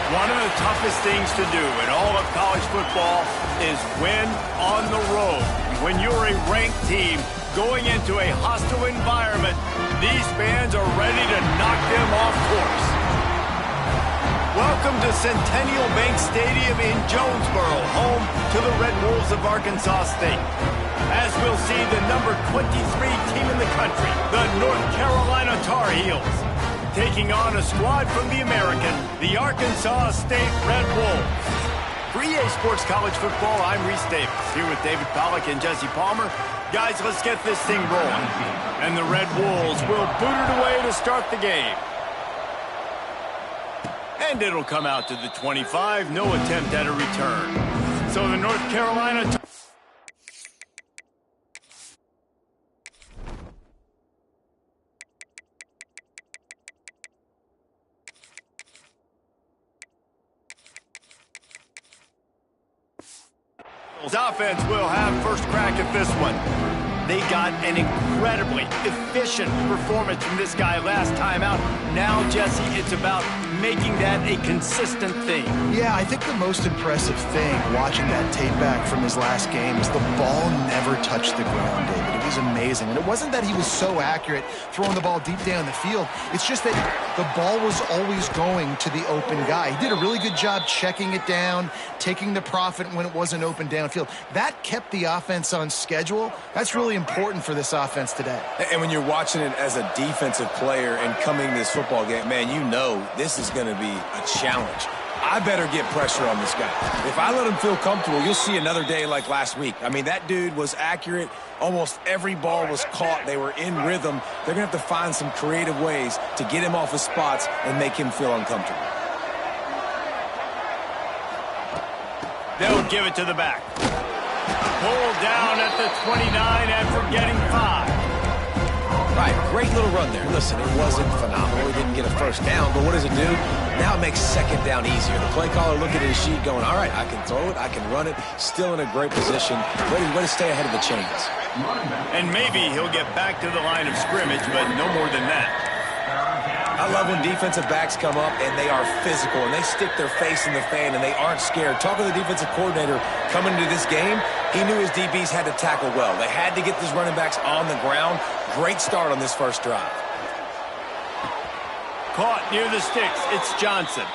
One of the toughest things to do in all of college football is win on the road. When you're a ranked team going into a hostile environment, these fans are ready to knock them off course. Welcome to Centennial Bank Stadium in Jonesboro, home to the Red Wolves of Arkansas State. As we'll see the number 23 team in the country, the North Carolina Tar Heels, taking on a squad from the American, the Arkansas State Red Wolves. For EA Sports College Football, I'm Reese Davis, here with David Pollack and Jesse Palmer. Guys, let's get this thing rolling. And the Red Wolves will boot it away to start the game. And it'll come out to the 25, no attempt at a return. So the North Carolina... offense will have first crack at this one. They got an incredibly efficient performance from this guy last time out. Now, Jesse, it's about making that a consistent thing. Yeah, I think the most impressive thing watching that tape back from his last game is the ball never touched the ground, David. It was amazing. And it wasn't that he was so accurate throwing the ball deep down the field. It's just that the ball was always going to the open guy. He did a really good job checking it down, taking the profit when it wasn't open downfield. That kept the offense on schedule. That's really important for this offense today. And when you're watching it as a defensive player and coming to this football game, man, you know this is going to be a challenge. I better get pressure on this guy. If I let him feel comfortable, you'll see another day like last week. I mean, that dude was accurate. Almost every ball was caught. They were in rhythm. They're going to have to find some creative ways to get him off his spots and make him feel uncomfortable. They'll give it to the back. Pulled down at the 29 after getting 5. Right, great little run there. Listen, it wasn't phenomenal. He didn't get a first down, but what does it do? Now it makes second down easier. The play caller looking at his sheet going, all right, I can throw it, I can run it, still in a great position, ready to stay ahead of the chains. And maybe he'll get back to the line of scrimmage, but no more than that. I love when defensive backs come up and they are physical and they stick their face in the fan and they aren't scared. Talking to the defensive coordinator coming into this game, he knew his DBs had to tackle well. They had to get these running backs on the ground. Great start on this first drive. Caught near the sticks. It's Johnson.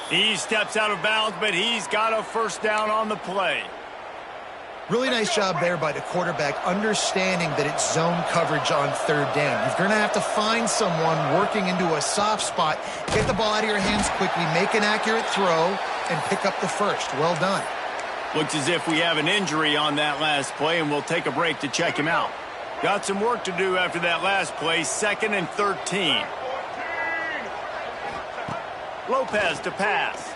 He steps out of bounds, but he's got a first down on the play. Really nice job there by the quarterback, understanding that it's zone coverage on third down. You're going to have to find someone working into a soft spot, get the ball out of your hands quickly, make an accurate throw, and pick up the first. Well done. Looks as if we have an injury on that last play, and we'll take a break to check him out. Got some work to do after that last play, 2nd and 13. Lopez to pass.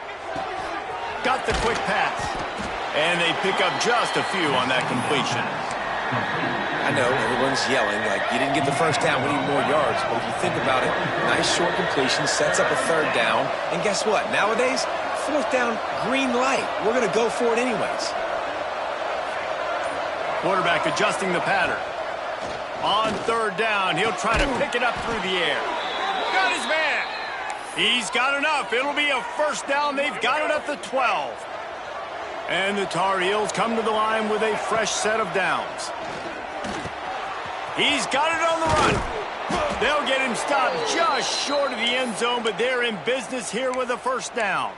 Got the quick pass. And they pick up just a few on that completion. I know everyone's yelling like you didn't get the first down, we need more yards. But if you think about it, nice short completion, sets up a third down. And guess what? Nowadays, 4th down, green light. We're going to go for it anyways. Quarterback adjusting the pattern. On 3rd down, he'll try to pick it up through the air. Got his man. He's got enough. It'll be a first down. They've got it at the 12. And the Tar Heels come to the line with a fresh set of downs. He's got it on the run. They'll get him stopped just short of the end zone, but they're in business here with a first down.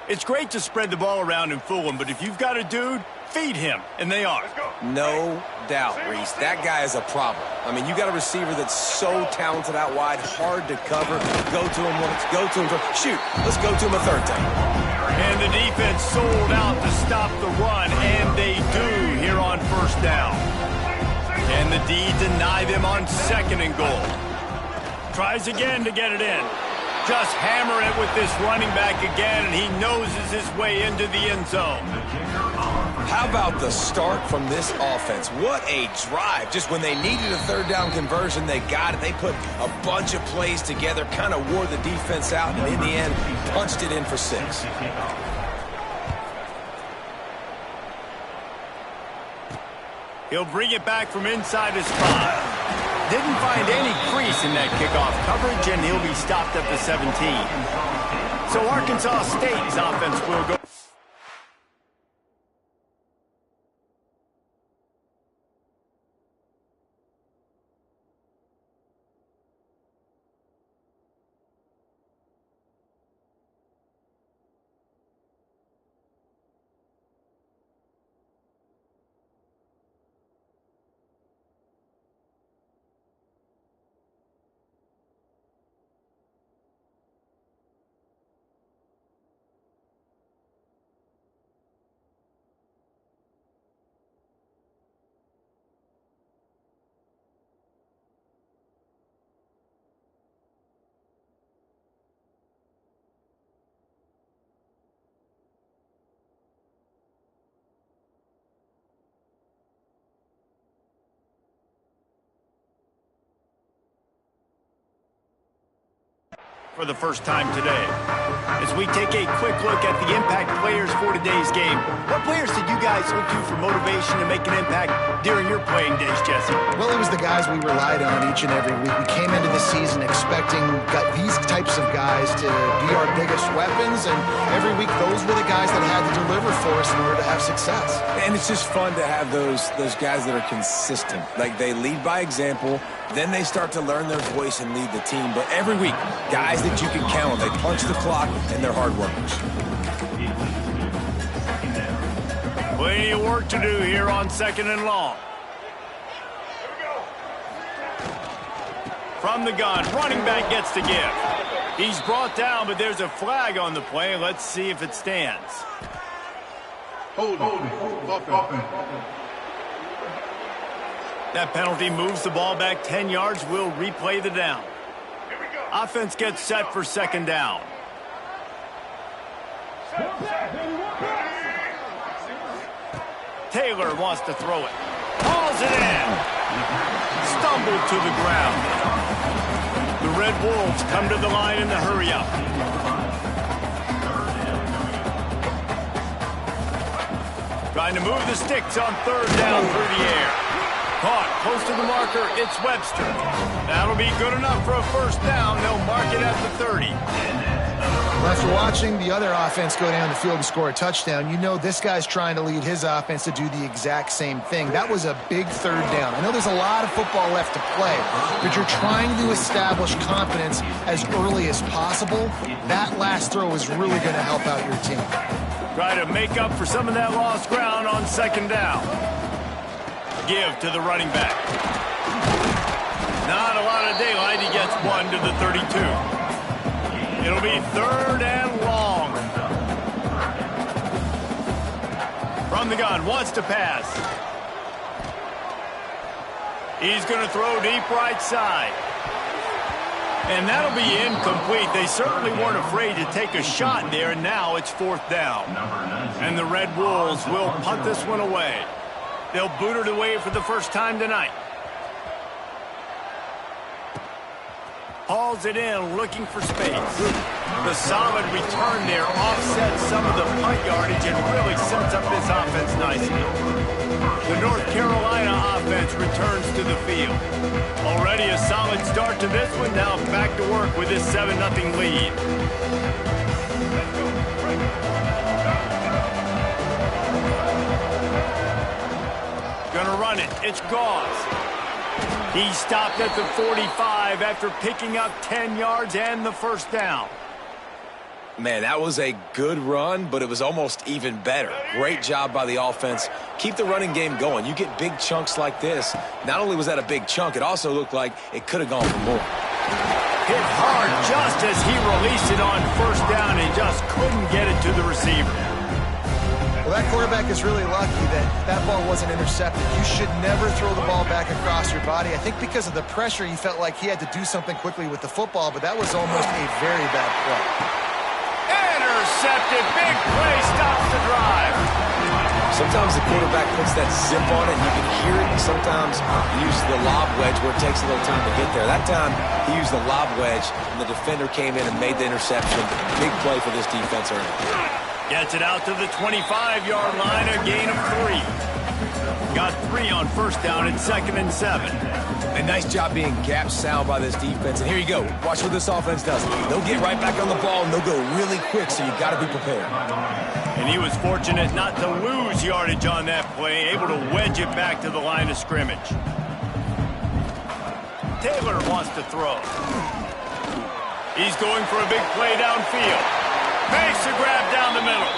It's great to spread the ball around and fool him, but if you've got a dude, feed him, and they are. No doubt, Reese. That guy is a problem. I mean, you got a receiver that's so talented out wide, hard to cover. Go to him once, go to him. Shoot, let's go to him a third time. And the defense sold out to stop the run, and they do here on first down. And the D deny them on 2nd and goal. Tries again to get it in. Just hammer it with this running back again, and he noses his way into the end zone. How about the start from this offense? What a drive. Just when they needed a third down conversion, they got it. They put a bunch of plays together, kind of wore the defense out, and in the end, punched it in for 6. He'll bring it back from inside his 5. Didn't find any crease in that kickoff coverage, and he'll be stopped at the 17. So Arkansas State's offense will go. For the first time today. As we take a quick look at the impact players for today's game, what players did you guys look to for motivation to make an impact during your playing days, Jesse? Well, it was the guys we relied on each and every week. We came into the season expecting these types of guys to be our biggest weapons, and every week those were the guys that had to deliver for us in order to have success. And it's just fun to have those guys that are consistent. Like, they lead by example, then they start to learn their voice and lead the team. But every week, guys that you can count on, they punch the clock, and they're hard workers. Plenty of work to do here on 2nd and long. From the gun, running back gets the give. He's brought down, but there's a flag on the play. Let's see if it stands. Hold it. That penalty moves the ball back 10 yards. We'll replay the down. Offense gets set for 2nd down. Taylor wants to throw it. Hauls it in. Stumbled to the ground. The Red Wolves come to the line in the hurry-up. Trying to move the sticks on 3rd down through the air. Caught close to the marker, it's Webster. That'll be good enough for a 1st down. They'll mark it at the 30. After watching the other offense go down the field and score a touchdown, you know this guy's trying to lead his offense to do the exact same thing. That was a big 3rd down. I know there's a lot of football left to play, but you're trying to establish confidence as early as possible. That last throw is really going to help out your team. Try to make up for some of that lost ground on 2nd down. Give to the running back. Not a lot of daylight. He gets 1 to the 32. It'll be 3rd and long. From the gun, wants to pass. He's going to throw deep right side. And that'll be incomplete. They certainly weren't afraid to take a shot there, and now it's 4th down. And the Red Wolves will punt this one away. They'll boot it away for the first time tonight. Hauls it in, looking for space. The solid return there offsets some of the punt yardage and really sets up this offense nicely. The North Carolina offense returns to the field. Already a solid start to this one. Now back to work with this 7-0 lead. Gonna run it. It's Gauze. He stopped at the 45 after picking up 10 yards and the 1st down. Man, that was a good run, but it was almost even better. Great job by the offense. Keep the running game going. You get big chunks like this. Not only was that a big chunk, it also looked like it could have gone for more. Hit hard just as he released it on 1st down and just couldn't get it to the receiver. Well, that quarterback is really lucky that that ball wasn't intercepted. You should never throw the ball back across your body. I think because of the pressure, he felt like he had to do something quickly with the football, but that was almost a very bad play. Intercepted. Big play stops the drive. Sometimes the quarterback puts that zip on it, and you can hear it, and sometimes he uses the lob wedge where it takes a little time to get there. That time, he used the lob wedge, and the defender came in and made the interception. Big play for this defense early. Gets it out to the 25-yard line, a gain of 3. got 3 on first down and 2nd and 7. A nice job being gap sound by this defense. And here you go. Watch what this offense does. They'll get right back on the ball, and they'll go really quick, so you got to be prepared. And he was fortunate not to lose yardage on that play, able to wedge it back to the line of scrimmage. Taylor wants to throw. He's going for a big play downfield. Makes a grab down the middle.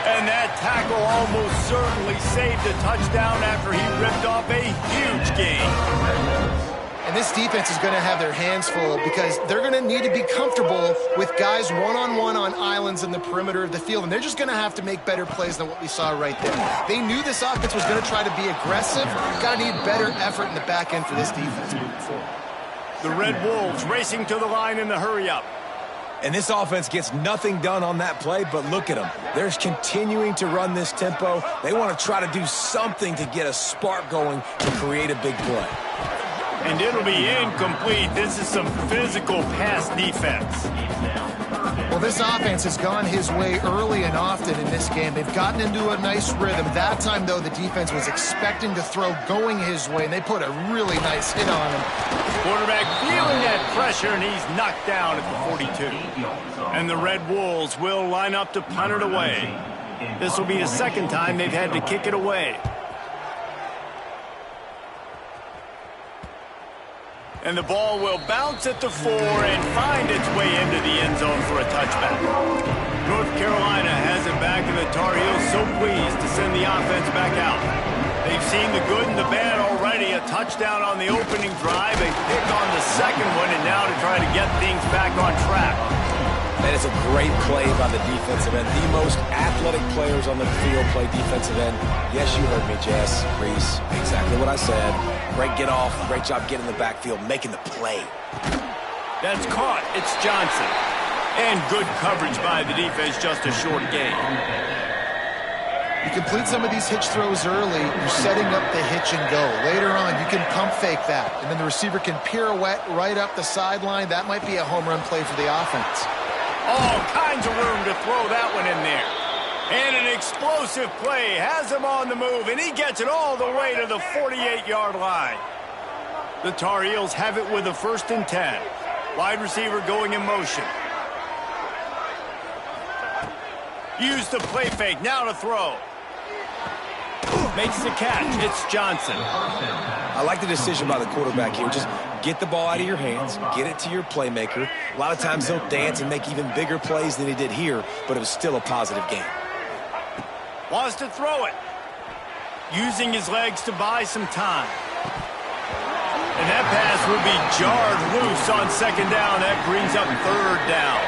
And that tackle almost certainly saved a touchdown after he ripped off a huge gain. And this defense is going to have their hands full because they're going to need to be comfortable with guys one-on-one on islands in the perimeter of the field. And they're just going to have to make better plays than what we saw right there. They knew this offense was going to try to be aggressive. Got to need better effort in the back end for this defense moving forward. The Red Wolves racing to the line in the hurry-up. And this offense gets nothing done on that play, but look at them. They're continuing to run this tempo. They want to try to do something to get a spark going to create a big play. And it'll be incomplete. This is some physical pass defense. Well, this offense has gone his way early and often in this game. They've gotten into a nice rhythm. That time, though, the defense was expecting to throw going his way, and they put a really nice hit on him. Quarterback feeling that pressure, and he's knocked down at the 42. And the Red Wolves will line up to punt it away. This will be the second time they've had to kick it away. And the ball will bounce at the 4 and find its way into the end zone for a touchback. North Carolina has it back, and the Tar Heels so pleased to send the offense back out. They've seen the good and the bad already. A touchdown on the opening drive, a pick on the second one, and now to try to get things back on track. That is a great play by the defensive end. The most athletic players on the field play defensive end. Yes, you heard me, Jess, Reese. Exactly what I said. Great get off. Great job getting in the backfield, making the play. That's caught. It's Johnson. And good coverage by the defense, just a short gain. You complete some of these hitch throws early, you're setting up the hitch and go. Later on, you can pump fake that, and then the receiver can pirouette right up the sideline. That might be a home run play for the offense. All kinds of room to throw that one in there. And an explosive play has him on the move, and he gets it all the way to the 48-yard line. The Tar Heels have it with a 1st and 10. Wide receiver going in motion. Use the play fake, now to throw. Makes the catch, it's Johnson. I like the decision by the quarterback here. Just get the ball out of your hands, get it to your playmaker. A lot of times he'll dance and make even bigger plays than he did here, but it was still a positive game. Wants to throw it. Using his legs to buy some time. And that pass will be jarred loose on 2nd down. That brings up 3rd down.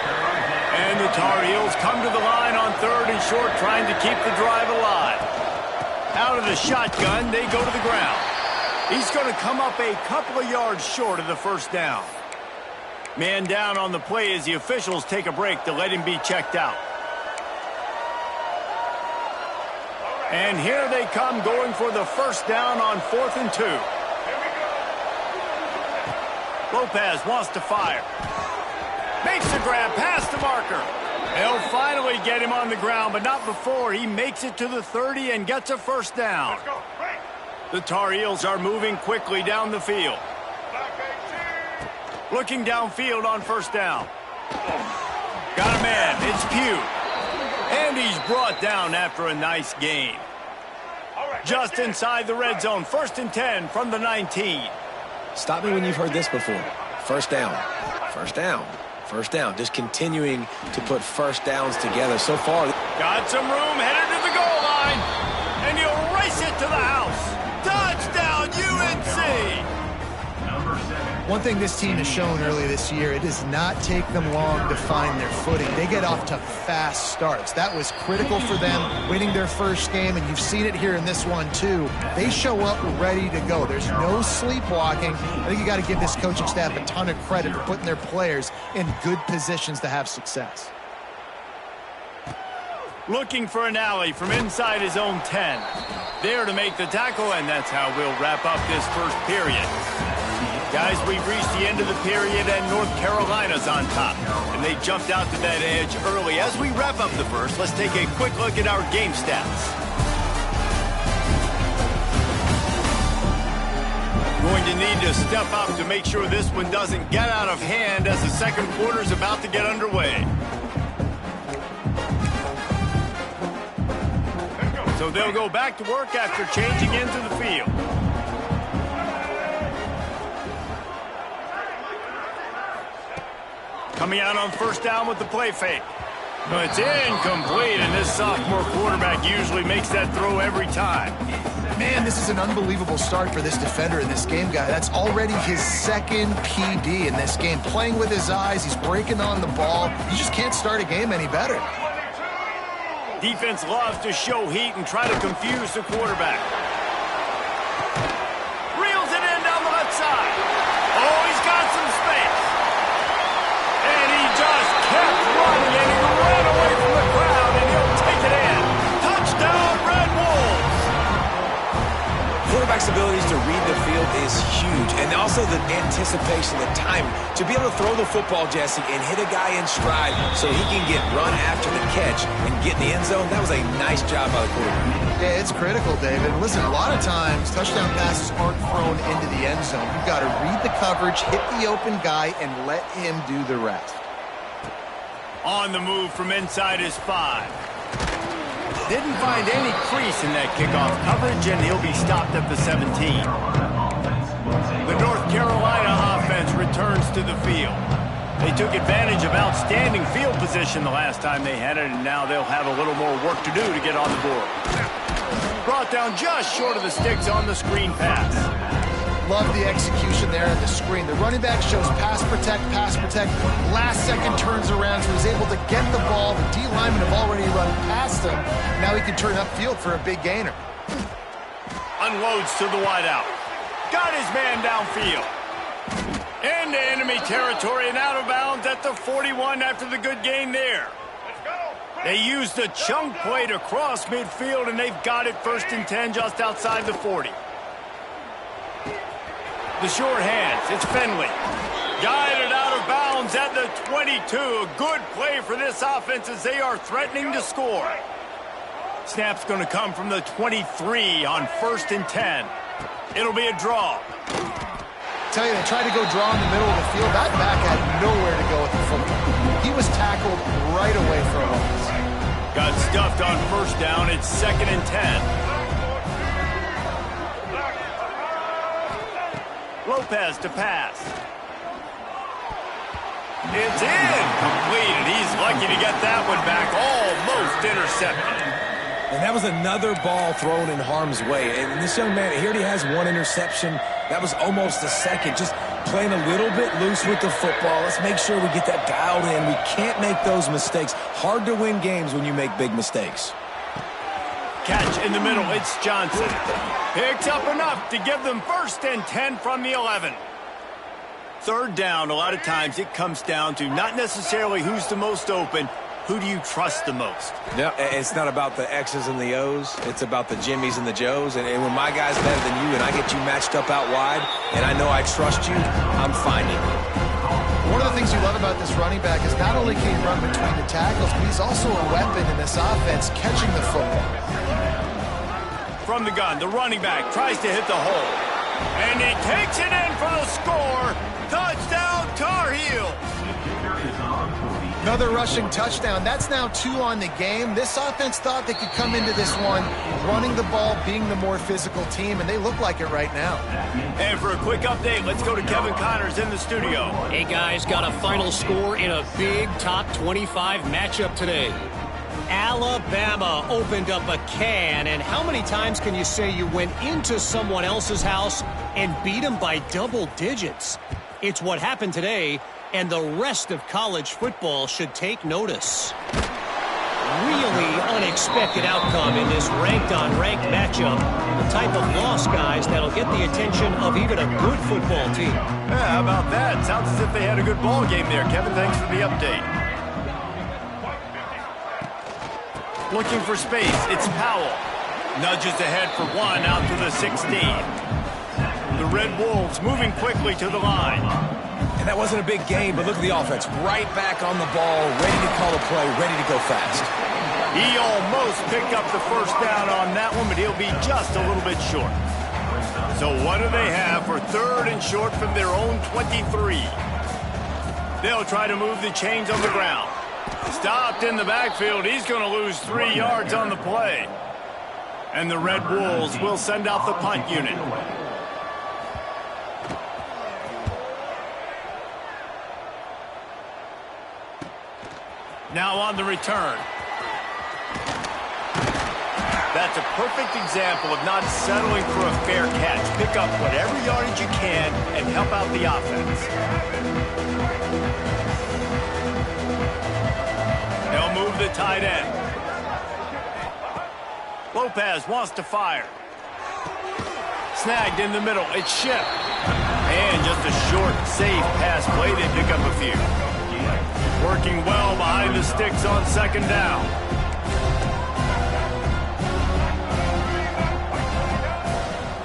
And the Tar Heels come to the line on 3rd and short, trying to keep the drive alive. Out of the shotgun, they go to the ground. He's going to come up a couple of yards short of the 1st down. Man down on the play as the officials take a break to let him be checked out. And here they come, going for the 1st down on 4th and 2. Lopez wants to fire. Makes the grab past the marker. They'll finally get him on the ground, but not before he makes it to the 30 and gets a 1st down. The Tar Heels are moving quickly down the field. Looking downfield on 1st down. Got a man. It's Pugh. And he's brought down after a nice gain. Just inside the red zone. 1st and 10 from the 19. Stop me when you've heard this before. 1st down. 1st down. 1st down. Just continuing to put 1st downs together. So far. Got some room, headed to the goal line. And he'll race it to the house. Touchdown, UNC! One thing this team has shown early this year, it does not take them long to find their footing. They get off to fast starts. That was critical for them, winning their 1st game, and you've seen it here in this one too. They show up ready to go. There's no sleepwalking. I think you got to give this coaching staff a ton of credit for putting their players in good positions to have success. Looking for an alley from inside his own 10. There to make the tackle, and that's how we'll wrap up this 1st period. Guys, we've reached the end of the period, and North Carolina's on top. And they jumped out to that edge early. As we wrap up the 1st, let's take a quick look at our game stats. Going to need to step up to make sure this one doesn't get out of hand as the second quarter is about to get underway. So they'll go back to work after changing into the field. Coming out on first down with the play fake. But it's incomplete, and this sophomore quarterback usually makes that throw every time. Man, this is an unbelievable start for this defender in this game, guy. That's already his second PD in this game. Playing with his eyes, he's breaking on the ball. You just can't start a game any better. Defense loves to show heat and try to confuse the quarterback. Reels it in down the left side. Oh, he's got some space. And he just kept running, and he ran away from the crowd, and he'll take it in. Touchdown, Red Wolves! Quarterback's abilities to read the field is huge, and also the anticipation, the time to be able to throw the football, Jesse, and hit a guy in stride so he can get run after the catch and get in the end zone. That was a nice job by the quarterback. Yeah, it's critical, David. Listen, a lot of times touchdown passes aren't thrown into the end zone. You've got to read the coverage, hit the open guy, and let him do the rest. On the move from inside his 5. Didn't find any crease in that kickoff coverage, and he'll be stopped at the 17. The North Carolina offense returns to the field. They took advantage of outstanding field position the last time they had it, and now they'll have a little more work to do to get on the board. Brought down just short of the sticks on the screen pass. Love the execution there at the screen. The running back shows pass protect, pass protect. Last second turns around, so he's able to get the ball. The D linemen have already run past him. Now he can turn upfield for a big gainer. Unloads to the wideout. Got his man downfield. Into enemy territory and out of bounds at the 41 after the good gain there. They used the chunk play to cross midfield, and they've got it 1st and 10 just outside the 40. The short hands, it's Finley. Guided out of bounds at the 22. A good play for this offense as they are threatening to score. Snap's going to come from the 23 on 1st and 10. It'll be a draw. Tell you, they tried to go draw in the middle of the field. That back had nowhere to go with the football. He was tackled right away from us. Got stuffed on 1st down. It's 2nd and 10. Lopez to pass. It's incomplete. He's lucky to get that one back. Almost intercepted. And that was another ball thrown in harm's way. And this young man, he already has 1 interception. That was almost a second. Just playing a little bit loose with the football. Let's make sure we get that dialed in. We can't make those mistakes. Hard to win games when you make big mistakes. Catch in the middle. It's Johnson. Picks up enough to give them 1st and 10 from the 11. 3rd down, a lot of times it comes down to not necessarily who's the most open. Who do you trust the most? Yeah, it's not about the X's and the O's. It's about the Jimmys and the Joes. And when my guy's better than you and I get you matched up out wide and I know I trust you, I'm finding you. One of the things you love about this running back is not only can he run between the tackles, but he's also a weapon in this offense, catching the football. From the gun, the running back tries to hit the hole. And he takes it in for the score. Touchdown, Tar Heels. Another rushing touchdown. That's now 2 on the game. This offense thought they could come into this one running the ball, being the more physical team, and they look like it right now. And for a quick update, let's go to Kevin Connors in the studio. Hey, guys, got a final score in a big top 25 matchup today. Alabama opened up a can, and how many times can you say you went into someone else's house and beat them by double digits? It's what happened today, and the rest of college football should take notice. Really unexpected outcome in this ranked-on-ranked matchup. The type of loss, guys, that'll get the attention of even a good football team. Yeah, how about that? Sounds as if they had a good ball game there. Kevin, thanks for the update. Looking for space, it's Powell. Nudges ahead for 1 out to the 16. The Red Wolves moving quickly to the line. And that wasn't a big game, but look at the offense. Right back on the ball, ready to call a play, ready to go fast. He almost picked up the 1st down on that one, but he'll be just a little bit short. So what do they have for 3rd and short from their own 23? They'll try to move the chains on the ground. Stopped in the backfield. He's going to lose 3 yards on the play. And the Red Wolves will send out the punt unit. Now on the return. That's a perfect example of not settling for a fair catch. Pick up whatever yardage you can and help out the offense. They'll move the tight end. Lopez wants to fire. Snagged in the middle. It's Ship. And just a short, safe pass play. They pick up a few. Working well behind the sticks on 2nd down.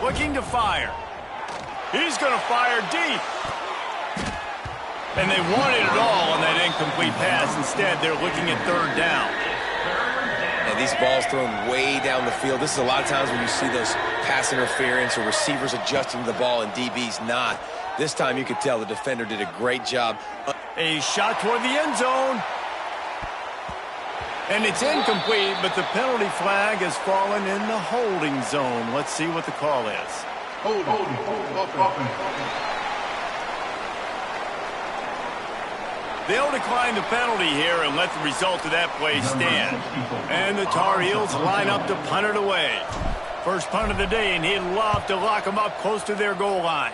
Looking to fire. He's going to fire deep. And they wanted it all on that incomplete pass. Instead, they're looking at 3rd down. And these balls thrown way down the field. This is a lot of times when you see those pass interference or receivers adjusting the ball and DBs not. This time you could tell the defender did a great job. A shot toward the end zone. And it's incomplete, but the penalty flag has fallen in the holding zone. Let's see what the call is. They'll decline the penalty here and let the result of that play stand. And the Tar Heels line up to punt it away. First punt of the day, and he'd love to lock them up close to their goal line.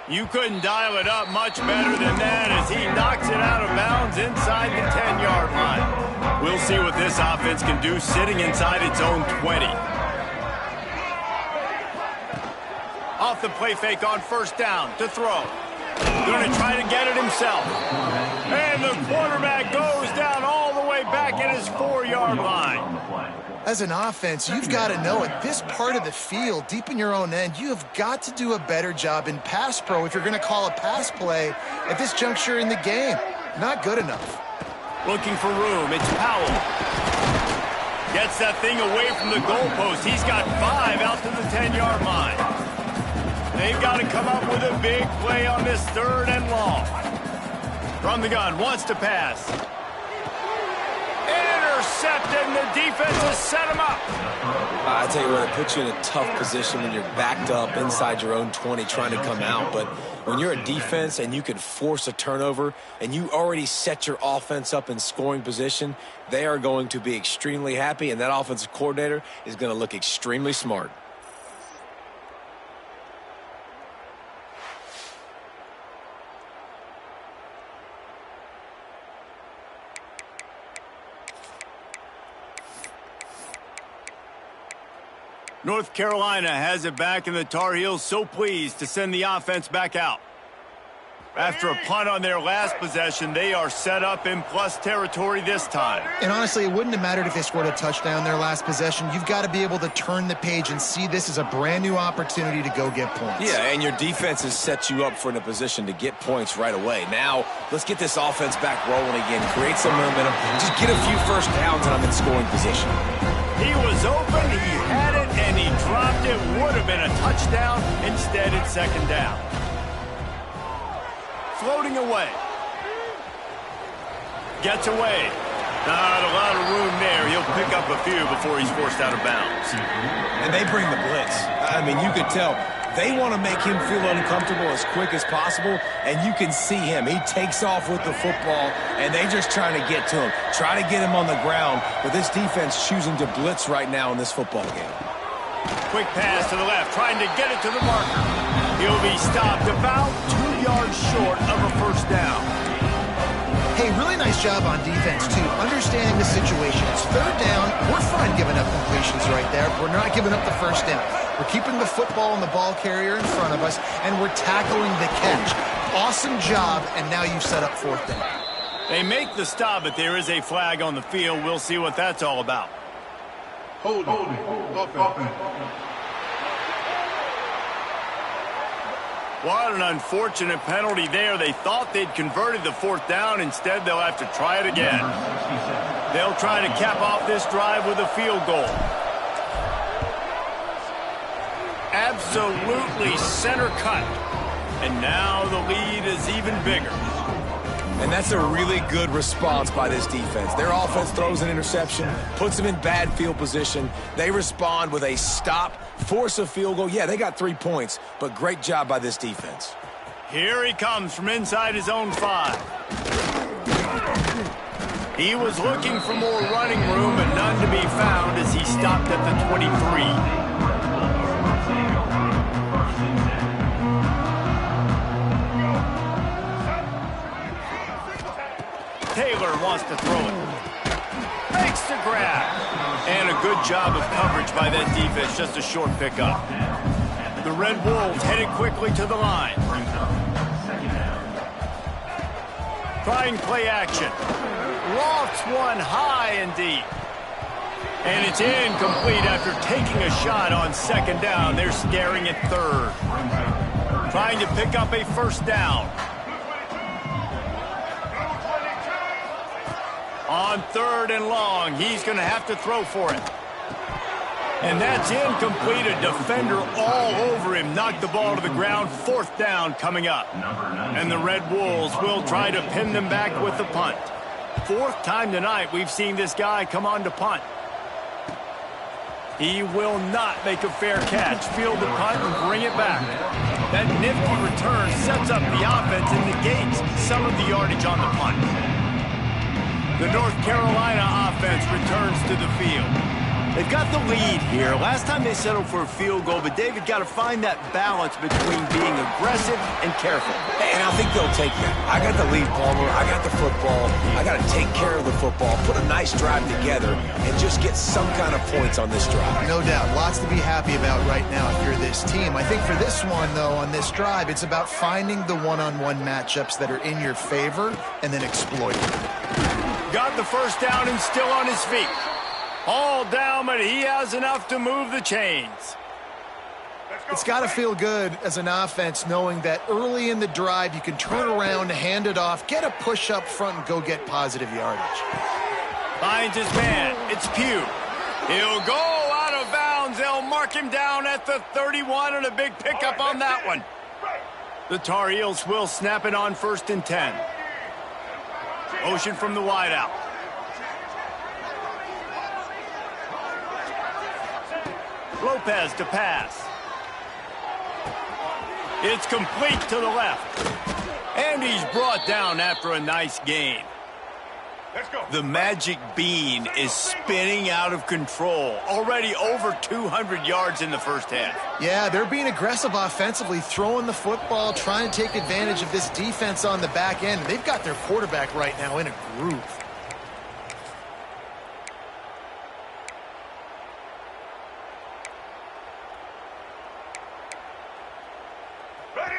You couldn't dial it up much better than that as he knocks it out of bounds inside the 10-yard line. We'll see what this offense can do sitting inside its own 20. Off the play fake on 1st down to throw. Going to try to get it himself. And the quarterback goes down all the way back at his 4-yard line. As an offense, you've got to know at this part of the field, deep in your own end, you have got to do a better job in pass pro if you're going to call a pass play at this juncture in the game. Not good enough. Looking for room. It's Powell. Gets that thing away from the goalpost. He's got 5 out to the 10-yard line. They've got to come up with a big play on this 3rd and long. From the gun, wants to pass. Intercepted, and the defense has set him up. I tell you what, it puts you in a tough position when you're backed up inside your own 20 trying to come out. But when you're a defense and you can force a turnover and you already set your offense up in scoring position, they are going to be extremely happy, and that offensive coordinator is going to look extremely smart. North Carolina has it back, and the Tar Heels so pleased to send the offense back out. After a punt on their last possession, they are set up in plus territory this time. And honestly, it wouldn't have mattered if they scored a touchdown their last possession. You've got to be able to turn the page and see this as a brand new opportunity to go get points. Yeah, and your defense has set you up for in a position to get points right away. Now, let's get this offense back rolling again, create some momentum, just get a few first downs, and I'm in scoring position. He was open, he had it, and he dropped it. Would have been a touchdown. Instead, it's 2nd down. Floating away. Gets away. Not a lot of room there. He'll pick up a few before he's forced out of bounds. And they bring the blitz. I mean, you could tell they want to make him feel uncomfortable as quick as possible, and you can see him. He takes off with the football, and they just trying to get to him, try to get him on the ground, but this defense choosing to blitz right now in this football game. Quick pass to the left, trying to get it to the marker. He'll be stopped about 2 yards short of a 1st down. Hey, really nice job on defense, too, understanding the situation. It's 3rd down. We're fine giving up completions right there. We're not giving up the 1st down. We're keeping the football and the ball carrier in front of us, and we're tackling the catch. Awesome job, and now you've set up 4th down. They make the stop, but there is a flag on the field. We'll see what that's all about. Hold it. What an unfortunate penalty there. They thought they'd converted the 4th down. Instead, they'll have to try it again. They'll try to cap off this drive with a field goal. Absolutely center cut. And now the lead is even bigger. And that's a really good response by this defense. Their offense throws an interception, puts them in bad field position. They respond with a stop, force a field goal. Yeah, they got 3 points, but great job by this defense. Here he comes from inside his own 5. He was looking for more running room, but none to be found as he stopped at the 23. Taylor wants to throw it. Makes the grab. And a good job of coverage by that defense. Just a short pickup. The Red Wolves headed quickly to the line. Trying play action. Lofts one high and deep. And it's incomplete after taking a shot on second down. They're staring at third. Trying to pick up a first down. On third and long, he's going to have to throw for it. And that's incomplete. A defender all over him. Knocked the ball to the ground. Fourth down coming up. And the Red Wolves will try to pin them back with the punt. Fourth time tonight we've seen this guy come on to punt. He will not make a fair catch. Field the punt and bring it back. That nifty return sets up the offense and negates some of the yardage on the punt. The North Carolina offense returns to the field. They've got the lead here. Last time they settled for a field goal, but David got to find that balance between being aggressive and careful. And I think they'll take that. I got the lead, Palmer. I got the football. I got to take care of the football, put a nice drive together, and just get some kind of points on this drive. No doubt. Lots to be happy about right now if you're this team. I think for this one, though, on this drive, it's about finding the one-on-one matchups that are in your favor and then exploiting them. Got the first down and still on his feet. All down, but he has enough to move the chains. It's got to feel good as an offense knowing that early in the drive you can turn around, hand it off, get a push up front, and go get positive yardage. Finds his man. It's Pugh. He'll go out of bounds. They'll mark him down at the 31 and a big pickup on that one. The Tar Heels will snap it on 1st and 10. Motion from the wideout. Lopez to pass. It's complete to the left. And he's brought down after a nice gain. Let's go. The magic bean is spinning out of control. Already over 200 yards in the first half. Yeah, they're being aggressive offensively, throwing the football, trying to take advantage of this defense on the back end. They've got their quarterback right now in a groove.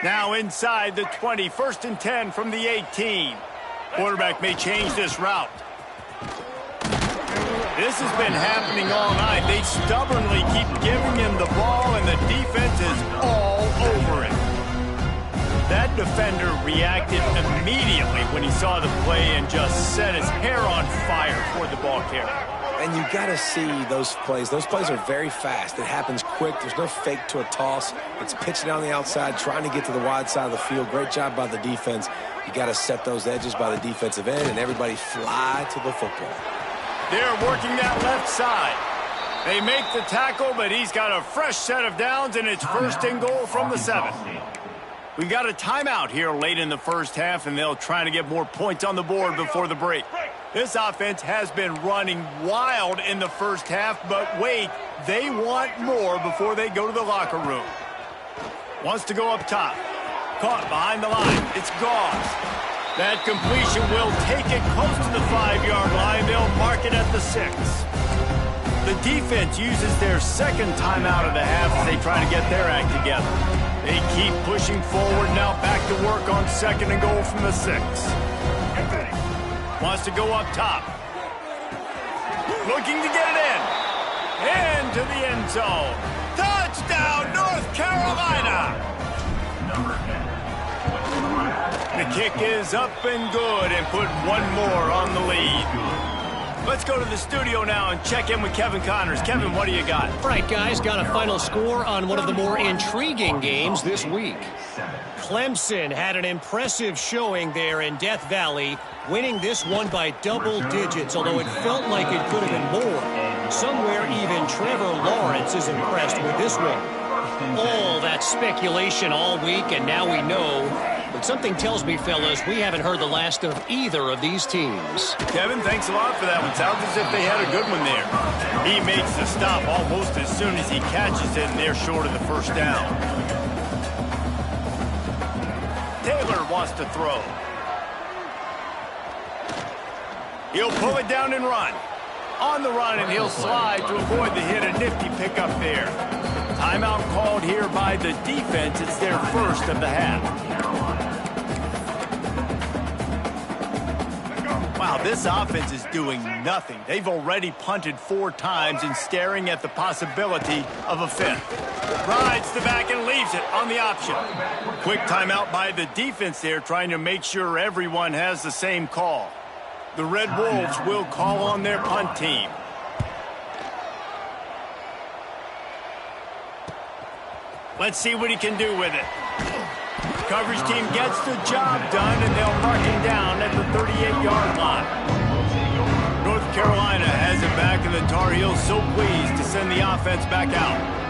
Now inside the 20, 1st and 10 from the 18. Quarterback may change this route. This has been happening all night. They stubbornly keep giving him the ball, and the defense is all over him. That defender reacted immediately when he saw the play and just set his hair on fire toward the ball carrier. And you got to see those plays. Those plays are very fast. It happens quick. There's no fake to a toss. It's pitching down the outside, trying to get to the wide side of the field. Great job by the defense. You got to set those edges by the defensive end, and everybody fly to the football. They're working that left side. They make the tackle, but he's got a fresh set of downs, and it's 1st and goal from the 7. We got a timeout here late in the first half, and they'll try to get more points on the board before the break. This offense has been running wild in the first half, but wait, they want more before they go to the locker room. Wants to go up top. Caught behind the line. It's Gauze. That completion will take it close to the 5-yard line. They'll mark it at the 6. The defense uses their second timeout of the half as they try to get their act together. They keep pushing forward now, back to work on 2nd and goal from the 6. Wants to go up top. Looking to get it in. Into the end zone. Touchdown, North Carolina! The kick is up and good and put one more on the lead. Let's go to the studio now and check in with Kevin Connors. Kevin, what do you got? All right, guys, got a final score on one of the more intriguing games this week. Clemson had an impressive showing there in Death Valley, winning this one by double digits, although it felt like it could have been more. Somewhere even Trevor Lawrence is impressed with this one. All that speculation all week, and now we know. But something tells me, fellas, we haven't heard the last of either of these teams. Kevin, thanks a lot for that one. Sounds as if they had a good one there. He makes the stop almost as soon as he catches it, and they're short of the first down. Taylor wants to throw. He'll pull it down and run. On the run, and he'll slide to avoid the hit. A nifty pickup there. Timeout called here by the defense. It's their first of the half. Wow, this offense is doing nothing. They've already punted 4 times and staring at the possibility of a 5th. Rides the back and leaves it on the option. Quick timeout by the defense there, trying to make sure everyone has the same call. The Red Wolves will call on their punt team. Let's see what he can do with it. Coverage team gets the job done, and they'll mark him down at the 38-yard line. North Carolina has it back, and the Tar Heels so pleased to send the offense back out.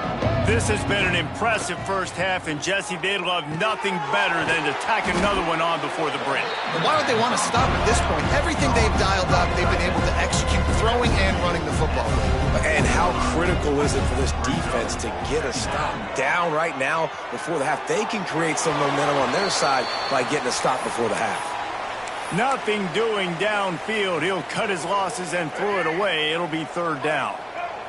This has been an impressive first half, and Jesse, they'd love nothing better than to tack another one on before the break. Why would they want to stop at this point? Everything they've dialed up, they've been able to execute throwing and running the football. And how critical is it for this defense to get a stop down right now before the half? They can create some momentum on their side by getting a stop before the half. Nothing doing downfield. He'll cut his losses and throw it away. It'll be 3rd down.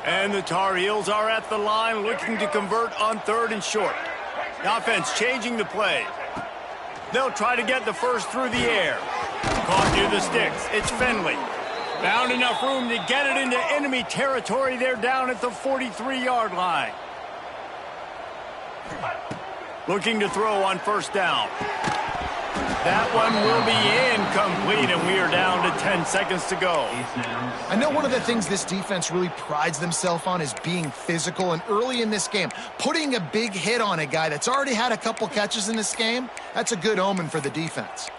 And the Tar Heels are at the line looking to convert on 3rd and short. The offense changing the play. They'll try to get the first through the air. Caught near the sticks. It's Finley. Found enough room to get it into enemy territory. They're down at the 43-yard line. Looking to throw on 1st down. That one will be incomplete, and we are down to 10 seconds to go. I know one of the things this defense really prides themselves on is being physical, and early in this game, putting a big hit on a guy that's already had a couple catches in this game, that's a good omen for the defense.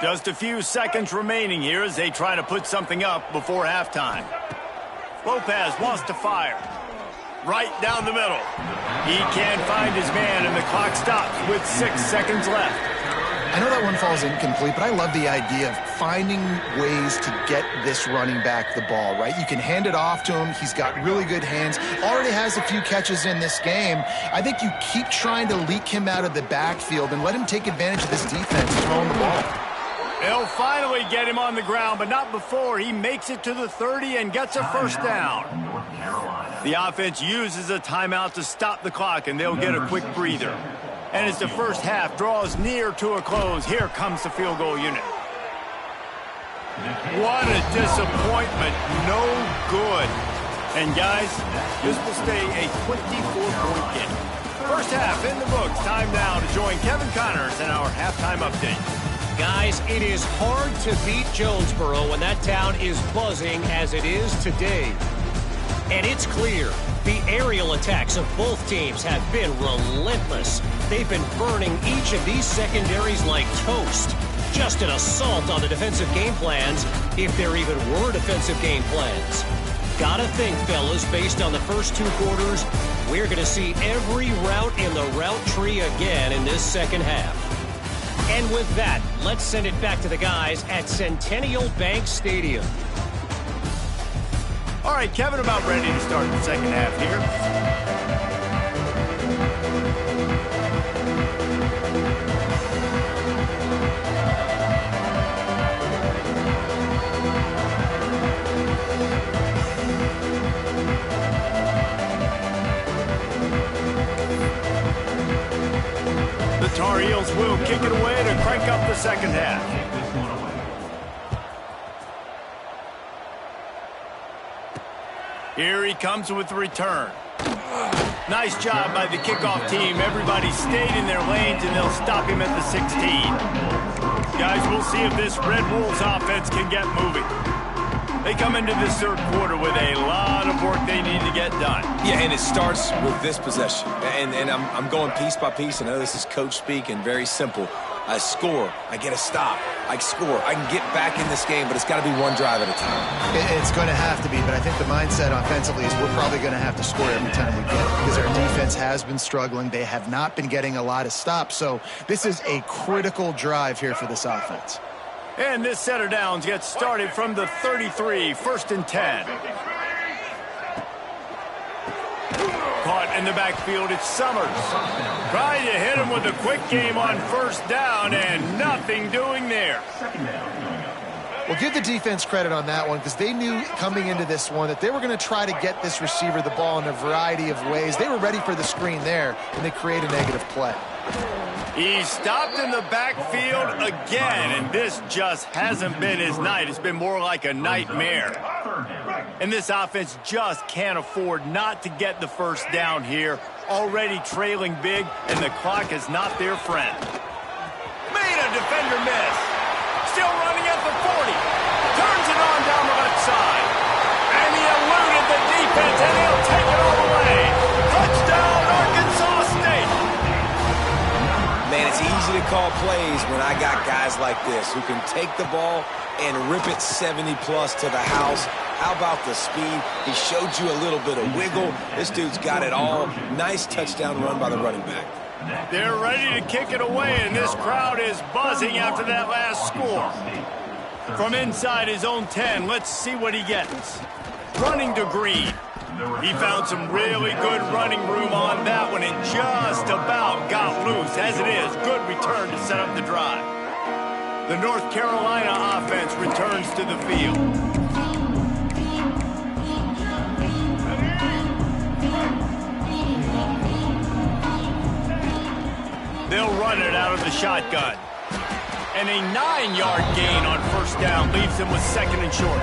Just a few seconds remaining here as they try to put something up before halftime. Lopez wants to fire. Right down the middle. He can't find his man, and the clock stops with 6 seconds left. I know that one falls incomplete, but I love the idea of finding ways to get this running back the ball, right? You can hand it off to him. He's got really good hands. Already has a few catches in this game. I think you keep trying to leak him out of the backfield and let him take advantage of this defense throwing the ball. They'll finally get him on the ground, but not before he makes it to the 30 and gets a 1st down. The offense uses a timeout to stop the clock, and they'll get a quick breather. And as the first half draws near to a close, here comes the field goal unit. What a disappointment. No good. And, guys, this will stay a 24-point game. First half in the books. Time now to join Kevin Connors in our halftime update. Guys, it is hard to beat Jonesboro when that town is buzzing as it is today. And it's clear, the aerial attacks of both teams have been relentless. They've been burning each of these secondaries like toast. Just an assault on the defensive game plans, if there even were defensive game plans. Gotta think, fellas, based on the first 2 quarters, we're going to see every route in the route tree again in this second half. And with that, let's send it back to the guys at Centennial Bank Stadium. All right, Kevin, about ready to start the second half here. The Tar Heels will kick it away to crank up the second half. Here he comes with the return. Nice job by the kickoff team. Everybody stayed in their lanes, and they'll stop him at the 16. Guys, we'll see if this Red Wolves offense can get moving. They come into this third quarter with a lot of work they need to get done. Yeah, and it starts with this possession. And I'm going piece by piece. I know this is coach speak and very simple. I score, I get a stop, I score. I can get back in this game, but it's got to be one drive at a time. It's going to have to be, but I think the mindset offensively is we're probably going to have to score every time we get it because our defense has been struggling. They have not been getting a lot of stops, so this is a critical drive here for this offense. And this set of downs gets started from the 33, 1st and 10. Caught in the backfield, it's Summers. Trying to hit him with a quick game on 1st down, and nothing doing there. Well, give the defense credit on that one because they knew coming into this one that they were going to try to get this receiver the ball in a variety of ways. They were ready for the screen there, and they create a negative play. He stopped in the backfield again, and this just hasn't been his night. It's been more like a nightmare. And this offense just can't afford not to get the 1st down here. Already trailing big, and the clock is not their friend. Made a defender miss. Still running at the 40. Turns it on down the left side. And he eluded the defense, and he'll take it all the way. Touchdown, Arkansas State. Man, it's easy to call plays when I got guys like this who can take the ball and rip it 70-plus to the house. How about the speed? He showed you a little bit of wiggle. This dude's got it all. Nice touchdown run by the running back. They're ready to kick it away, and this crowd is buzzing after that last score. From inside his own 10, let's see what he gets. Running to Green. He found some really good running room on that one and just about got loose. As it is, good return to set up the drive. The North Carolina offense returns to the field. They'll run it out of the shotgun. And a 9-yard gain on 1st down leaves them with 2nd and short.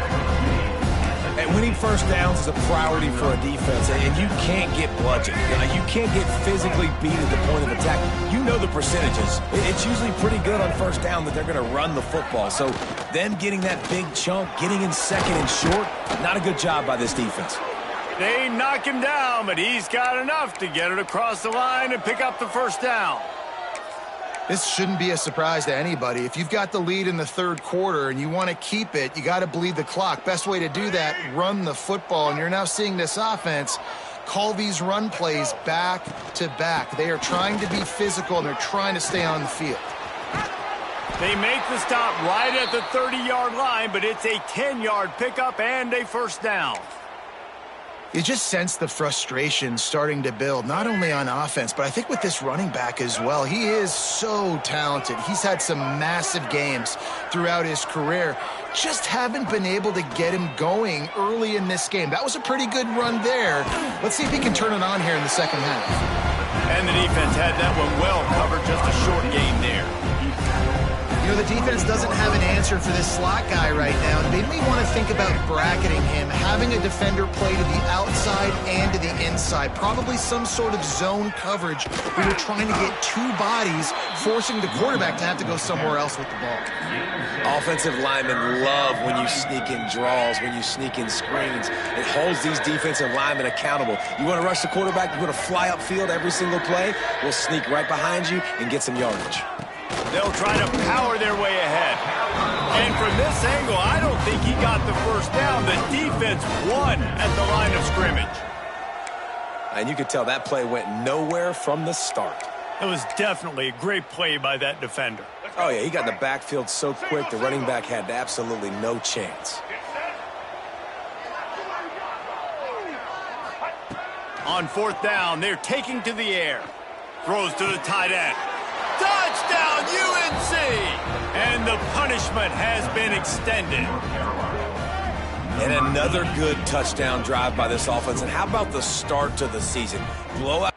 And winning 1st downs is a priority for a defense, and you can't get bludgeoned. You can't get physically beat at the point of attack. You know the percentages. It's usually pretty good on 1st down that they're going to run the football. So them getting that big chunk, getting in 2nd and short, not a good job by this defense. They knock him down, but he's got enough to get it across the line and pick up the 1st down. This shouldn't be a surprise to anybody. If you've got the lead in the 3rd quarter and you want to keep it, you got to bleed the clock. Best way to do that, run the football. And you're now seeing this offense call these run plays back to back. They are trying to be physical, and they're trying to stay on the field. They make the stop right at the 30-yard line, but it's a 10-yard pickup and a 1st down. You just sense the frustration starting to build, not only on offense, but I think with this running back as well. He is so talented. He's had some massive games throughout his career. Just haven't been able to get him going early in this game. That was a pretty good run there. Let's see if he can turn it on here in the 2nd half. And the defense had that one well covered, just a short gain there. You know, the defense doesn't have an answer for this slot guy right now. They may want to think about bracketing him, having a defender play to the outside and to the inside. Probably some sort of zone coverage where you're trying to get 2 bodies, forcing the quarterback to have to go somewhere else with the ball. Offensive linemen love when you sneak in draws, when you sneak in screens. It holds these defensive linemen accountable. You want to rush the quarterback, you want to fly upfield every single play, we'll sneak right behind you and get some yardage. They'll try to power their way ahead. And from this angle, I don't think he got the 1st down. The defense won at the line of scrimmage. And you could tell that play went nowhere from the start. It was definitely a great play by that defender. Oh, yeah, he got in the backfield so quick, the running back had absolutely no chance. On 4th down, they're taking to the air. Throws to the tight end. Touchdown, UNC! And the punishment has been extended. And another good touchdown drive by this offense. And how about the start to the season? Blowout.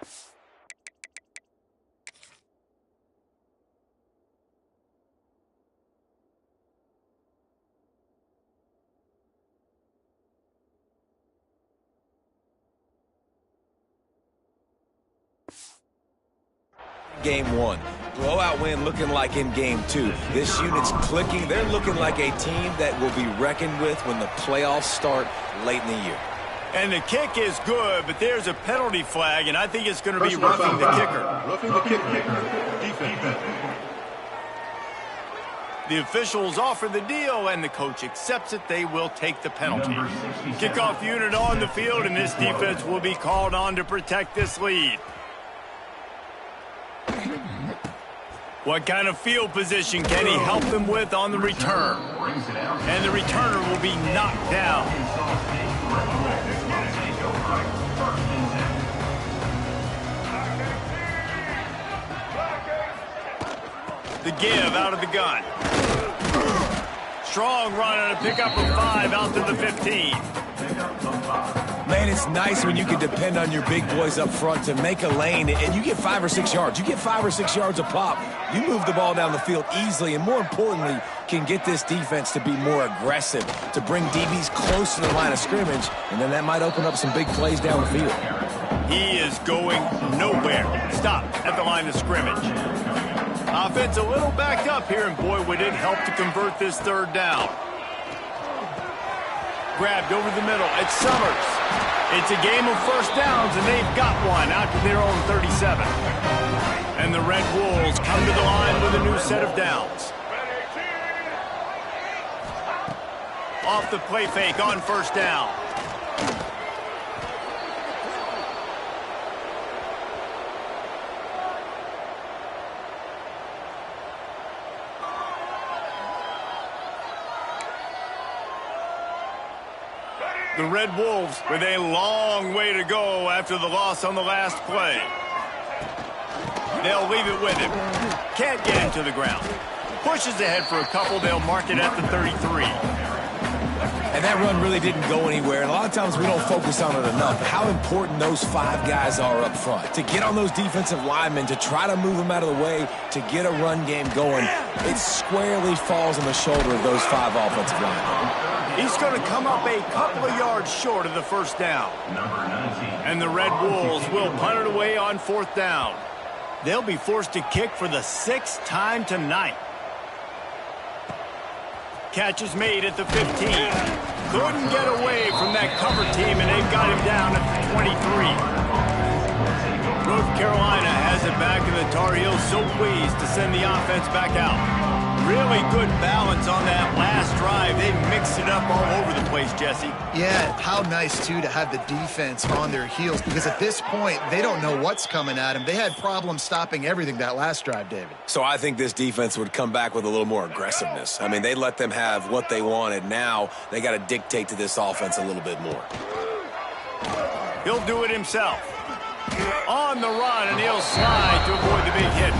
Game 1. blowout win looking like in game 2. This unit's clicking. They're looking like a team that will be reckoned with when the playoffs start late in the year. And the kick is good, but there's a penalty flag, and I think it's going to be roughing the kicker. Roughing the kicker. Defense. The officials offer the deal, and the coach accepts it. They will take the penalty. Kickoff unit on the field, and this defense will be called on to protect this lead. What kind of field position can he help them with on the return? And the returner will be knocked down. The give out of the gun. Strong run on a pickup of 5 out to the 15. Man, it's nice when you can depend on your big boys up front to make a lane, and you get 5 or 6 yards. You get 5 or 6 yards a pop. You move the ball down the field easily, and more importantly, can get this defense to be more aggressive, to bring DBs close to the line of scrimmage, and then that might open up some big plays down the field. He is going nowhere. Stop at the line of scrimmage. Offense a little backed up here, and boy, would it help to convert this third down. Grabbed over the middle. It's Summers. It's a game of first downs, and they've got one out to their own 37. And the Red Wolves come to the line with a new set of downs. Off the play fake on first down. The Red Wolves with a long way to go after the loss on the last play. They'll leave it with him. Can't get him to the ground. Pushes ahead for a couple. They'll mark it at the 33. And that run really didn't go anywhere. And a lot of times we don't focus on it enough. How important those 5 guys are up front. To get on those defensive linemen, to try to move them out of the way, to get a run game going, it squarely falls on the shoulder of those 5 offensive linemen. He's going to come up a couple of yards short of the first down. And the Red Wolves will punt it away on fourth down. They'll be forced to kick for the 6th time tonight. Catch is made at the 15. Couldn't get away from that cover team, and they've got him down at the 23. North Carolina has it back, and the Tar Heels so pleased to send the offense back out. Really good balance on that last drive. They mixed it up all over the place, Jesse. Yeah, how nice, too, to have the defense on their heels, because at this point, they don't know what's coming at them. They had problems stopping everything that last drive, David. So I think this defense would come back with a little more aggressiveness. I mean, they let them have what they wanted. Now they got to dictate to this offense a little bit more. He'll do it himself. On the run, and he'll slide to avoid the big hit.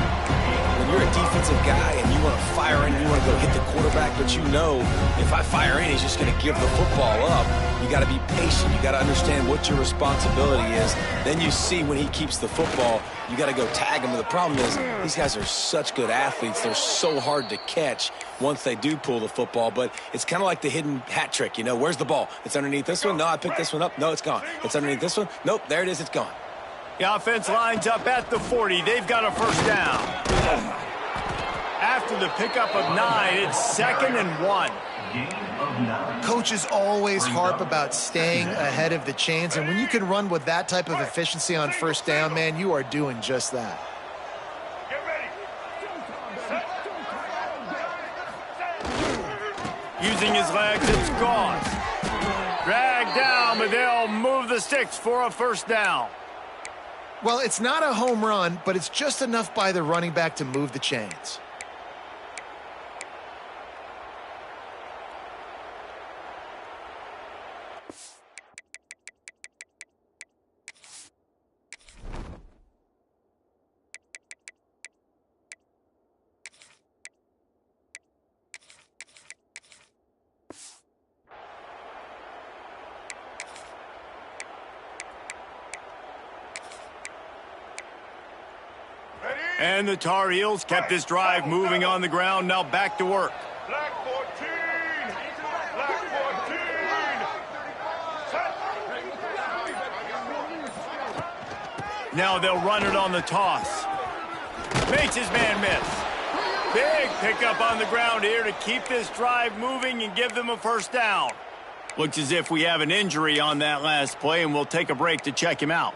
When you're a defensive guy and you want to fire in, you want to go hit the quarterback, but you know if I fire in, he's just going to give the football up. You got to be patient. You got to understand what your responsibility is. Then you see when he keeps the football, you got to go tag him. But the problem is these guys are such good athletes. They're so hard to catch once they do pull the football. But it's kind of like the hidden hat trick. You know, where's the ball? It's underneath this one. No, I picked this one up. No, it's gone. It's underneath this one. Nope, there it is. It's gone. The offense lines up at the 40. They've got a first down. After the pickup of 9, it's 2nd and 1. Coaches always harp about staying ahead of the chains, and when you can run with that type of efficiency on first down, man, you are doing just that. Using his legs, it's gone. Dragged down, but they'll move the sticks for a first down. Well, it's not a home run, but it's just enough by the running back to move the chains. And the Tar Heels kept this drive moving on the ground. Now back to work. Black 14. Black 14. Now they'll run it on the toss. Makes his man miss. Big pickup on the ground here to keep this drive moving and give them a first down. Looks as if we have an injury on that last play, and we'll take a break to check him out.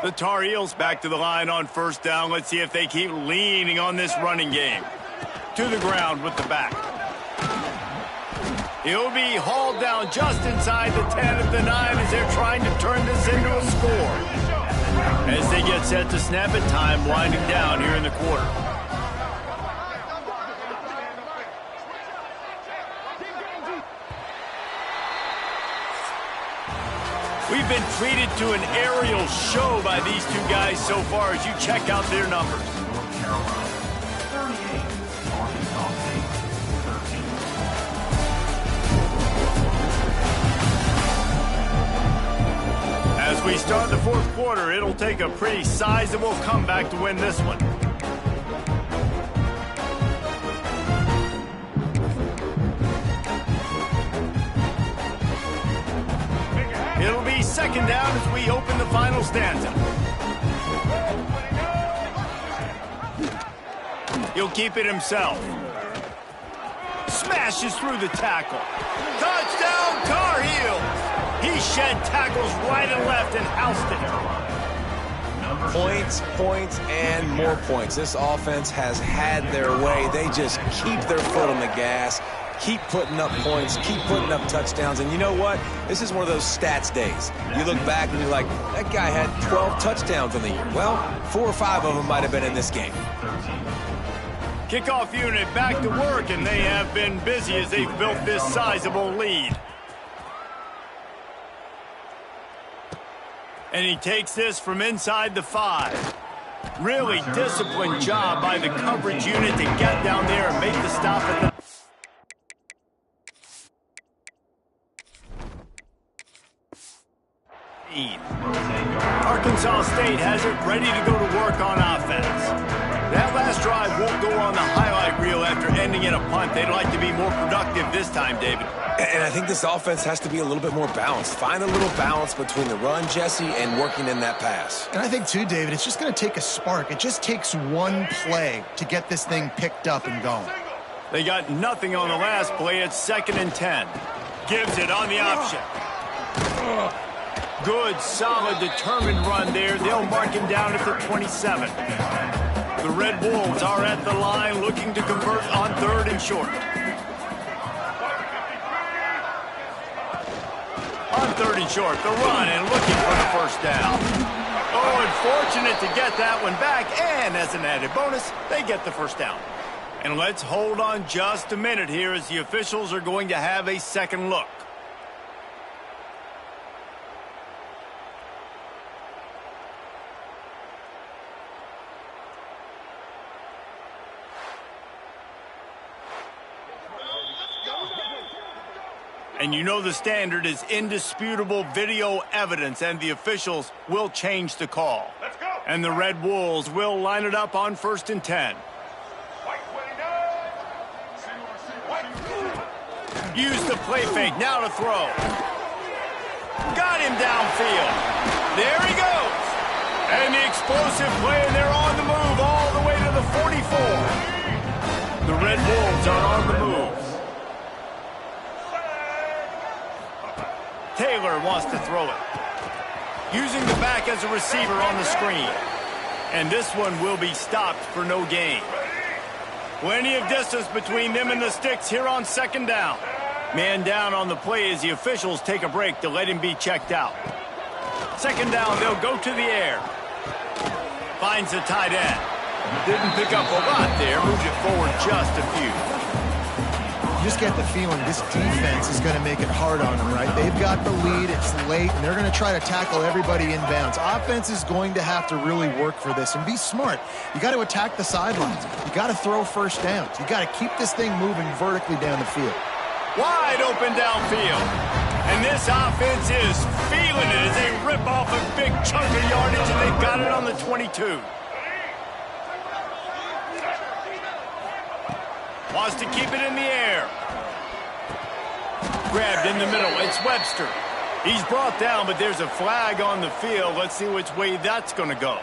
The Tar Heels back to the line on first down. Let's see if they keep leaning on this running game. To the ground with the back. He'll be hauled down just inside the 10 of the 9 as they're trying to turn this into a score. As they get set to snap it, time winding down here in the quarter. We've been treated to an aerial show by these two guys so far as you check out their numbers. As we start the fourth quarter, it'll take a pretty sizable comeback to win this one. It'll be second down as we open the final stanza. He'll keep it himself. Smashes through the tackle. Touchdown, Tar Heels! He shed tackles right and left and housed it. Points, points, and more points. This offense has had their way. They just keep their foot on the gas, keep putting up points, keep putting up touchdowns. And you know what? This is one of those stats days. You look back and you're like, that guy had 12 touchdowns on the year. Well, 4 or 5 of them might have been in this game. Kickoff unit back to work, and they have been busy as they've built this sizable lead. And he takes this from inside the 5. Really disciplined job by the coverage unit to get down there and make the stop at the... Arkansas State has it ready to go to work on offense. That last drive won't go on the highlight reel after ending in a punt. They'd like to be more productive this time, David. And I think this offense has to be a little bit more balanced. Find a little balance between the run, Jesse, and working in that pass. And I think, too, David, it's just going to take a spark. It just takes one play to get this thing picked up and going. They got nothing on the last play. It's 2nd and 10. Gives it on the option. Good, solid, determined run there. They'll mark him down at the 27. The Red Wolves are at the line looking to convert on 3rd and short. On 3rd and short, the run and looking for the first down. Oh, unfortunate to get that one back, and as an added bonus, they get the first down. And let's hold on just a minute here as the officials are going to have a second look. And you know the standard is indisputable video evidence, and the officials will change the call. Let's go. And the Red Wolves will line it up on 1st and 10. Use the play fake, now to throw. Got him downfield. There he goes. And the explosive play, and they're on the move all the way to the 44. The Red Wolves are on the move. Taylor wants to throw it. Using the back as a receiver on the screen. And this one will be stopped for no gain. Plenty of distance between them and the sticks here on 2nd down. Man down on the play as the officials take a break to let him be checked out. 2nd down, they'll go to the air. Finds the tight end. Didn't pick up a lot there. Moved it forward just a few. You just get the feeling this defense is going to make it hard on them, right? They've got the lead, it's late, and they're going to try to tackle everybody inbounds. Offense is going to have to really work for this and be smart. You got to attack the sidelines. You got to throw first downs. You got to keep this thing moving vertically down the field. Wide open downfield. And this offense is feeling it as they rip off a big chunk of yardage, and they've got it on the 22. Wants to keep it in the air. Grabbed in the middle. It's Webster. He's brought down, but there's a flag on the field. Let's see which way that's going to go.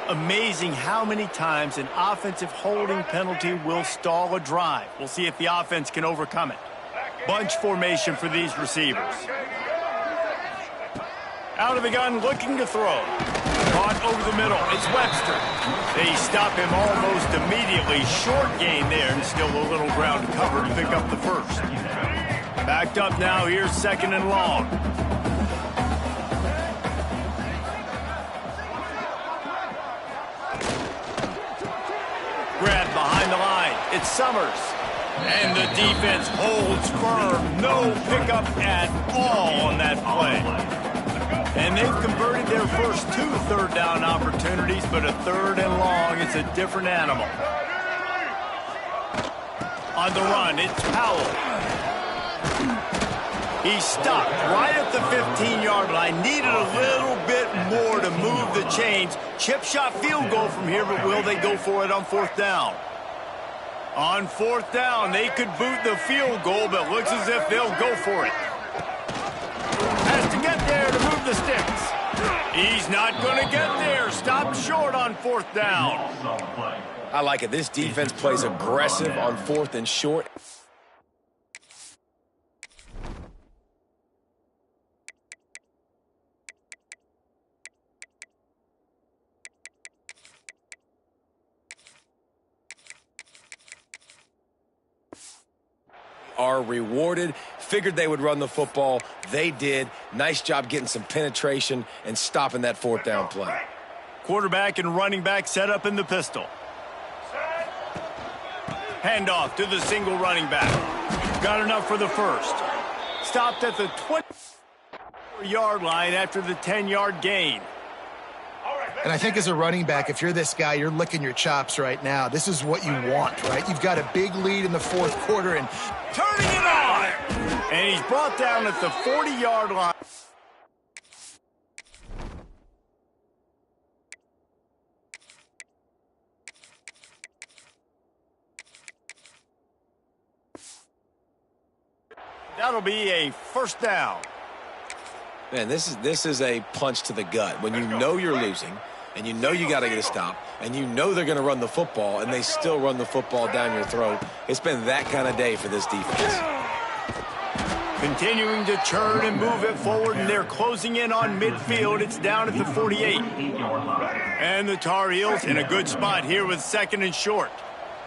Amazing how many times an offensive holding penalty will stall a drive. We'll see if the offense can overcome it. Bunch formation for these receivers. Out of the gun, looking to throw. Caught over the middle. It's Webster. They stop him almost immediately. Short gain there, and still a little ground cover to pick up the first. Backed up now. Here's 2nd and long. Grabbed behind the line. It's Summers. And the defense holds firm. No pickup at all on that play. And they've converted their first 2 third down opportunities, but a 3rd and long is a different animal. On the run, it's Powell. He stopped right at the 15-yard line. Needed a little bit more to move the chains. Chip shot field goal from here, but will they go for it on 4th down? On 4th down, they could boot the field goal, but looks as if they'll go for it. Has to get there to move the sticks. He's not going to get there. Stopped short on 4th down. I like it. This defense plays aggressive on 4th and short. Are rewarded. Figured they would run the football. They did. Nice job getting some penetration and stopping that 4th down play. Quarterback and running back set up in the pistol. Handoff to the single running back. Got enough for the first. Stopped at the 20-yard line after the 10-yard gain. And I think as a running back, if you're this guy, you're licking your chops right now. This is what you want, right? You've got a big lead in the 4th quarter and turning it on. And he's brought down at the 40-yard line. That'll be a 1st down. Man, this is a punch to the gut. When you know you're losing, and you know you got to get a stop, and you know they're going to run the football, and they still run the football down your throat. It's been that kind of day for this defense. Continuing to churn and move it forward, and they're closing in on midfield. It's down at the 48. And the Tar Heels in a good spot here with 2nd and short.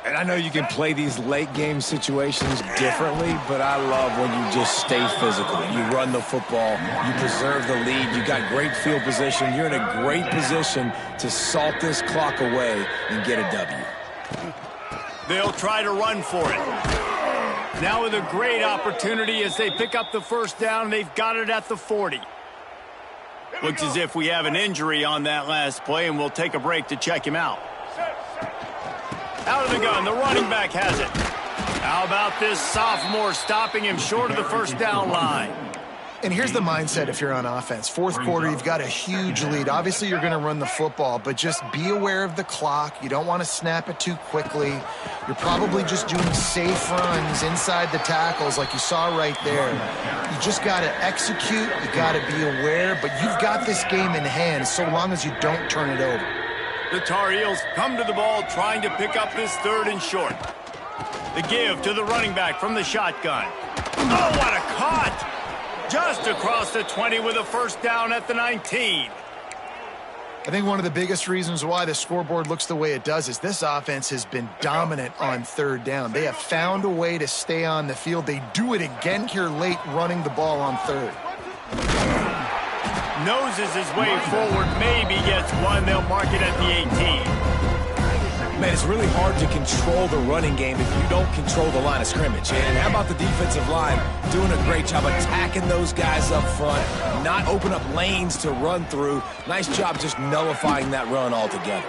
And I know you can play these late-game situations differently, but I love when you just stay physical. You run the football. You preserve the lead. You got great field position. You're in a great position to salt this clock away and get a W. They'll try to run for it. Now with a great opportunity as they pick up the 1st down. They've got it at the 40. Looks as if we have an injury on that last play, and we'll take a break to check him out. Out of the gun, the running back has it. How about this sophomore stopping him short of the 1st down line? And here's the mindset if you're on offense. 4th quarter, you've got a huge lead. Obviously, you're going to run the football, but just be aware of the clock. You don't want to snap it too quickly. You're probably just doing safe runs inside the tackles like you saw right there. You just got to execute. You got to be aware, but you've got this game in hand so long as you don't turn it over. The Tar Heels come to the ball trying to pick up this 3rd and short. The give to the running back from the shotgun. Oh, what a cut! Just across the 20 with a 1st down at the 19. I think one of the biggest reasons why the scoreboard looks the way it does is this offense has been dominant on 3rd down. They have found a way to stay on the field. They do it again here late, running the ball on 3rd. Noses his way forward, maybe gets one. They'll mark it at the 18. Man, it's really hard to control the running game if you don't control the line of scrimmage. And how about the defensive line doing a great job attacking those guys up front, not open up lanes to run through. Nice job just nullifying that run altogether.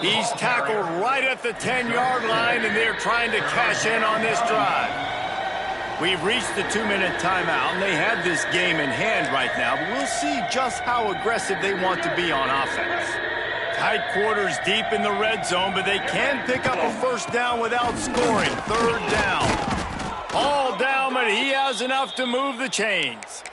He's tackled right at the 10-yard line, and they're trying to cash in on this drive. We've reached the 2-minute timeout, and they have this game in hand right now, but we'll see just how aggressive they want to be on offense. Tight quarters deep in the red zone, but they can pick up a 1st down without scoring. 3rd down. All down, but he has enough to move the chains.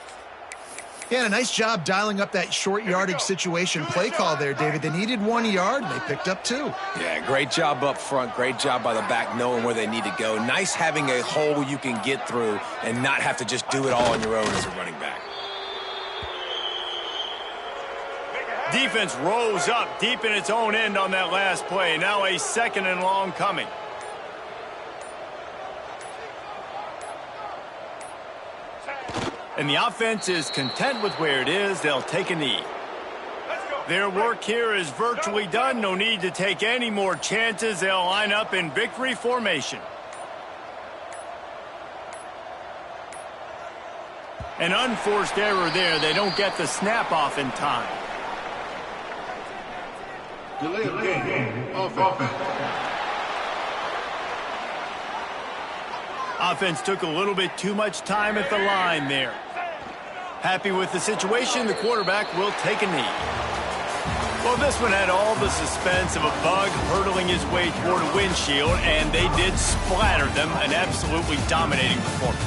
Yeah, and a nice job dialing up that short yardage situation play call there, David. They needed 1 yard, and they picked up 2. Yeah, great job up front. Great job by the back knowing where they need to go. Nice having a hole you can get through and not have to just do it all on your own as a running back. Defense rose up deep in its own end on that last play. Now a 2nd and long coming. And the offense is content with where it is. They'll take a knee. Their work here is virtually done. No need to take any more chances. They'll line up in victory formation. An unforced error there. They don't get the snap off in time. Delay of game. Offense. Offense took a little bit too much time at the line there. Happy with the situation, the quarterback will take a knee. Well, this one had all the suspense of a bug hurtling his way toward a windshield, and they did splatter them. An absolutely dominating performance.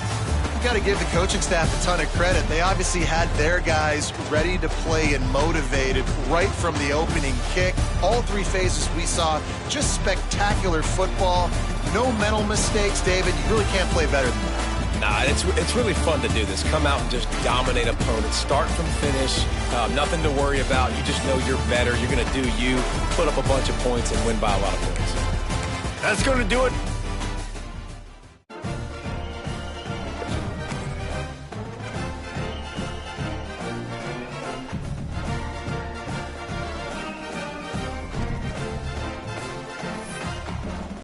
Got to give the coaching staff a ton of credit. They obviously had their guys ready to play and motivated right from the opening kick. All 3 phases we saw, just spectacular football. No mental mistakes, David. You really can't play better than that. Nah, it's really fun to do this. Come out and just dominate opponents. Start from finish. Nothing to worry about. You just know you're better. You're going to do you, put up a bunch of points, and win by a lot of points. That's going to do it